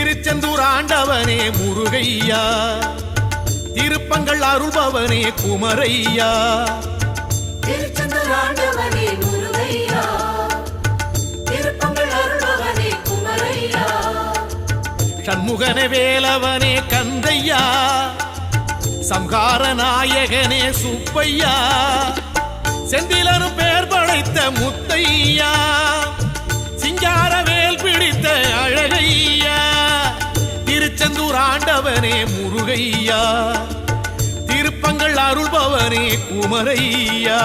திருச்செந்தூர் ஆண்டவனே முருகையா, திருப்பங்கள் அருள்பவனே குமரையா. திருச்செந்தூர் ஆண்டவனே முருகையா, திருப்பங்கள் அருள்பவனே குமரையா. சண்முகனே வேலவனே கந்தையா, சம்ஹார நாயகனே சுப்பையா, செந்திலனு பேர் படைத்த முத்தையா, சிங்கார வேல் பிடித்த அழகையா. திருச்செந்தூர் ஆண்டவனே முருகையா, திருப்பங்கள் அருள்பவனே குமரையா.